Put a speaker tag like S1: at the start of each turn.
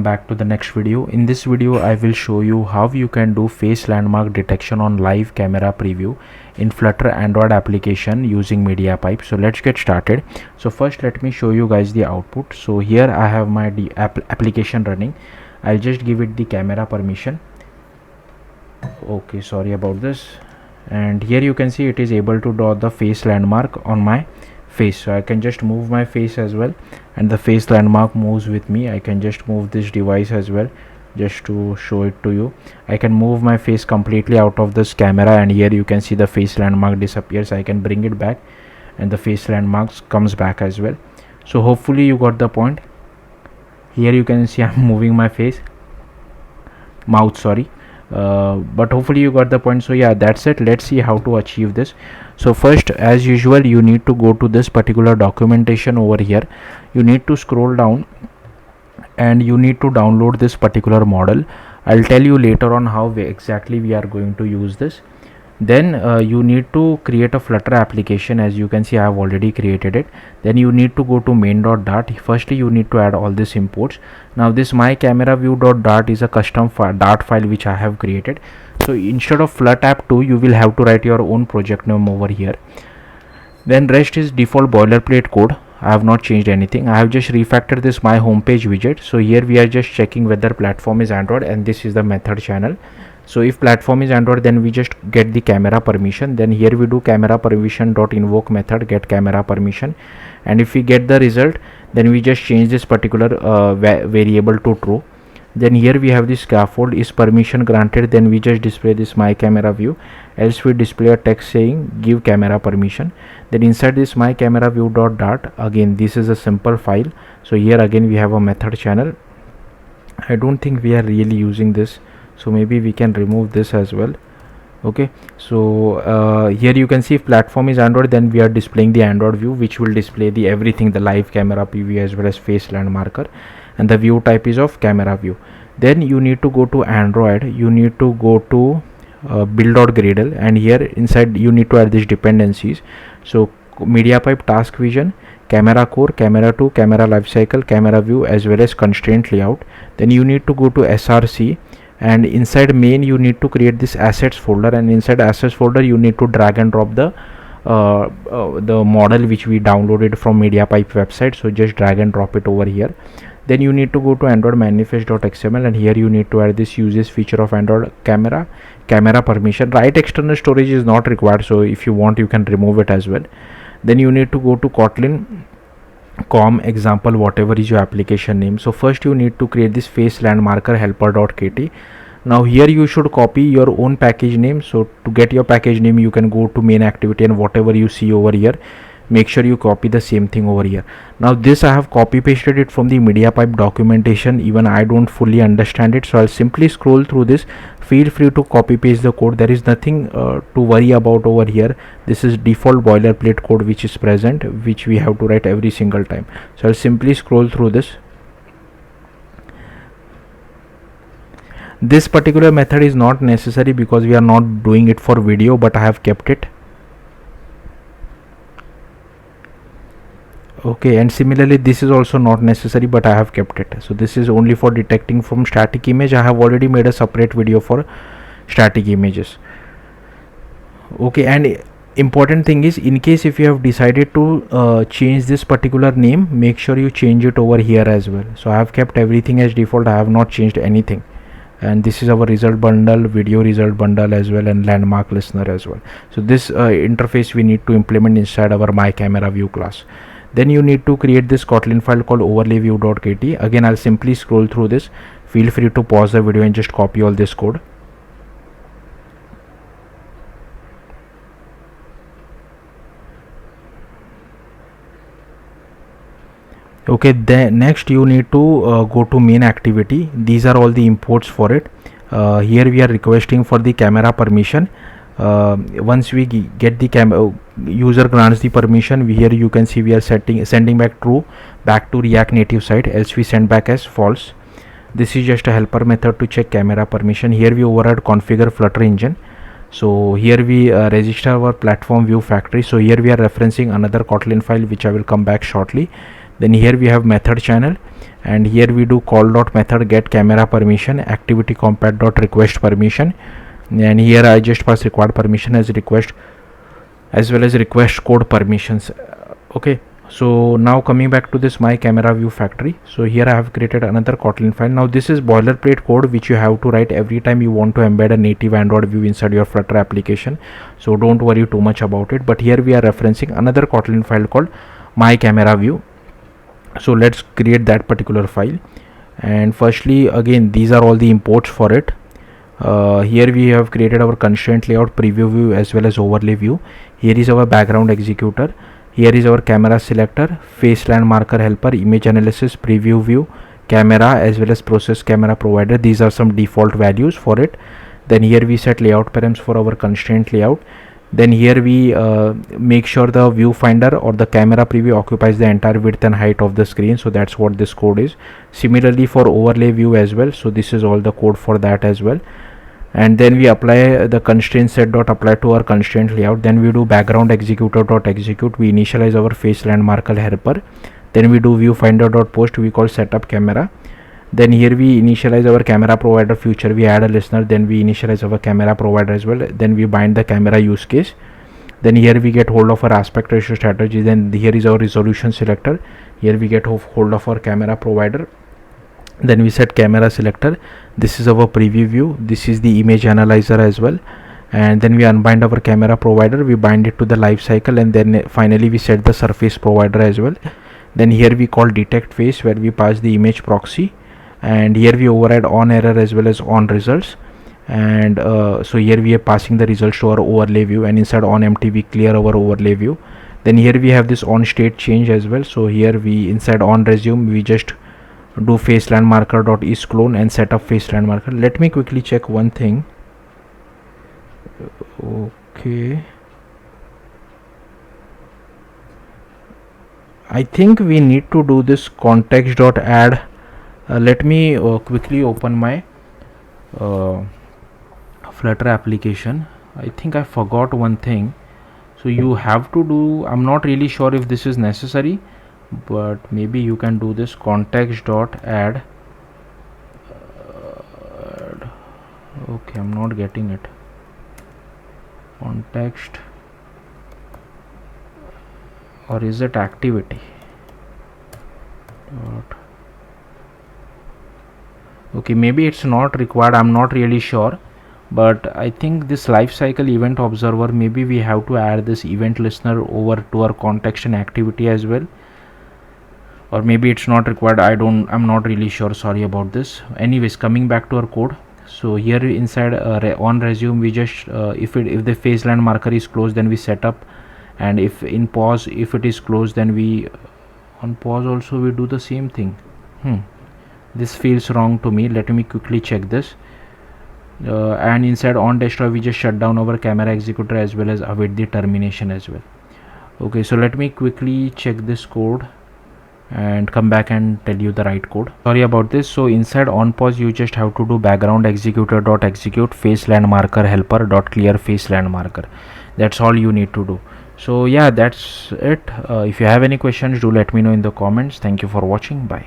S1: welcome back to the next video. In this video I will show you how you can do face landmark detection on live camera preview in Flutter Android application using MediaPipe. So let's get started. So first let me show you guys the output. So here I have my application running. I'll just give it the camera permission. Okay, sorry about this. And here you can see it is able to draw the face landmark on my face. So I can just move my face as well, and the face landmark moves with me. I can just move this device as well just to show it to you. I can move my face completely out of this camera, and here you can see the face landmark disappears. I can bring it back and the face landmarks comes back as well. So hopefully you got the point. Here you can see I'm moving my mouth, sorry. But hopefully you got the point. So yeah, that's it. Let's see how to achieve this. So first, as usual, you need to go to this particular documentation over here. You need to scroll down and you need to download this particular model. I'll tell you later on how exactly we are going to use this. Then you need to create a Flutter application. As you can see, I have already created it. Then you need to go to main.dart. Firstly, you need to add all these imports. Now this my camera view.dart is a custom dart file which I have created. So instead of fluttapp2, you will have to write your own project name over here. Then rest is default boilerplate code. I have not changed anything. I have just refactored this my homepage widget. So here we are just checking whether platform is Android, and this is the method channel. So if platform is Android, then we just get the camera permission. Then here we do camera permission dot invoke method get camera permission, and if we get the result, then we just change this particular variable to true. Then here we have the scaffold is permission granted. Then we just display this my camera view, else we display a text saying give camera permission. Then inside this my camera view dot dart, again this is a simple file. So here again we have a method channel. I don't think we are really using this, so maybe we can remove this as well. Okay, so here you can see if platform is Android, then we are displaying the Android view, which will display the everything, the live camera preview as well as face landmarker, and the view type is of camera view. Then you need to go to Android. You need to go to build.gradle, and here inside you need to add these dependencies. So MediaPipe task vision, camera core, camera 2, camera lifecycle, camera view as well as constraint layout. Then you need to go to src, and inside main you need to create this assets folder, and inside assets folder you need to drag and drop the model which we downloaded from MediaPipe website. So just drag and drop it over here. Then you need to go to android manifest.xml, and here you need to add this uses feature of Android camera permission. Write external storage is not required, so if you want you can remove it as well. Then you need to go to Kotlin com example, whatever is your application name. So first you need to create this face landmarker helper.kt. Now here you should copy your own package name. So to get your package name, you can go to main activity, and whatever you see over here, make sure you copy the same thing over here. Now this I have copy pasted it from the MediaPipe documentation. Even I don't fully understand it, so I'll simply scroll through this. Feel free to copy paste the code. There is nothing to worry about over here. This is default boilerplate code which is present, which we have to write every single time. So I'll simply scroll through this. This particular method is not necessary because we are not doing it for video, but I have kept it. Okay, and similarly this is also not necessary, but I have kept it. So this is only for detecting from static image. I have already made a separate video for static images. Okay, and important thing is, in case if you have decided to change this particular name, make sure you change it over here as well. So I have kept everything as default. I have not changed anything. And this is our result bundle, video result bundle as well, and landmark listener as well. So this interface we need to implement inside our my camera view class. Then you need to create this Kotlin file called overlayview.kt. Again, I'll simply scroll through this. Feel free to pause the video and just copy all this code. Okay, then next you need to go to main activity. These are all the imports for it. Here we are requesting for the camera permission. Once we get the user grants the permission, here you can see we are sending back true back to React Native side, else we send back as false. This is just a helper method to check camera permission. Here we override configure Flutter engine. So here we register our platform view factory. So here we are referencing another Kotlin file which I will come back shortly. Then here we have method channel, and here we do call dot method get camera permission activity compat dot request permission, and here I just pass required permission as request as well as request code permissions. Okay, so now coming back to this my camera view factory, so here I have created another Kotlin file. Now this is boilerplate code which you have to write every time you want to embed a native Android view inside your Flutter application, so don't worry too much about it. But here we are referencing another Kotlin file called my camera view. So let's create that particular file, and firstly again these are all the imports for it. Here we have created our constraint layout, preview view as well as overlay view. Here is our background executor, here is our camera selector, face land marker helper, image analysis, preview view, camera as well as process camera provider. These are some default values for it. Then here we set layout params for our constraint layout. Then here we make sure the viewfinder or the camera preview occupies the entire width and height of the screen, so that's what this code is. Similarly for overlay view as well, so this is all the code for that as well. And then we apply the constraint set dot apply to our constraint layout. Then we do background executor dot execute, we initialize our face land marker helper. Then we do viewfinder dot post, we call setup camera. Then here we initialize our camera provider future, we add a listener. Then we initialize our camera provider as well. Then we bind the camera use case. Then here we get hold of our aspect ratio strategy. Then here is our resolution selector, here we get hold of our camera provider. Then we set camera selector, this is our preview view, this is the image analyzer as well. And then we unbind our camera provider, we bind it to the life cycle, and then finally we set the surface provider as well. Then here we call detect face, where we pass the image proxy, and here we override on error as well as on results. And so here we are passing the results to our overlay view, and inside on empty we clear our overlay view. Then here we have this on state change as well, so here we inside on resume we just do face land marker dot is clone and set up face land marker. Let me quickly check one thing. Okay, I think we need to do this context dot add. Let me quickly open my Flutter application. I think I forgot one thing, so you have to do, I'm not really sure if this is necessary, but maybe you can do this context dot add. Okay, I'm not getting it. Context, or is it activity dot? Okay, maybe it's not required, I'm not really sure, but I think this lifecycle event observer, maybe we have to add this event listener over to our context and activity as well, or maybe it's not required, I'm not really sure, sorry about this. Anyways, coming back to our code, so here inside on resume we just if the face land marker is closed then we set up, and if in pause if it is closed then we on pause also we do the same thing. This feels wrong to me, let me quickly check this. And inside on destroy we just shut down our camera executor as well as await the termination as well. Okay, so let me quickly check this code and come back and tell you the right code. Sorry about this. So inside on pause you just have to do background executor dot execute face land marker helper dot clear face land marker. That's all you need to do. So yeah, that's it. If you have any questions, do let me know in the comments. Thank you for watching. Bye.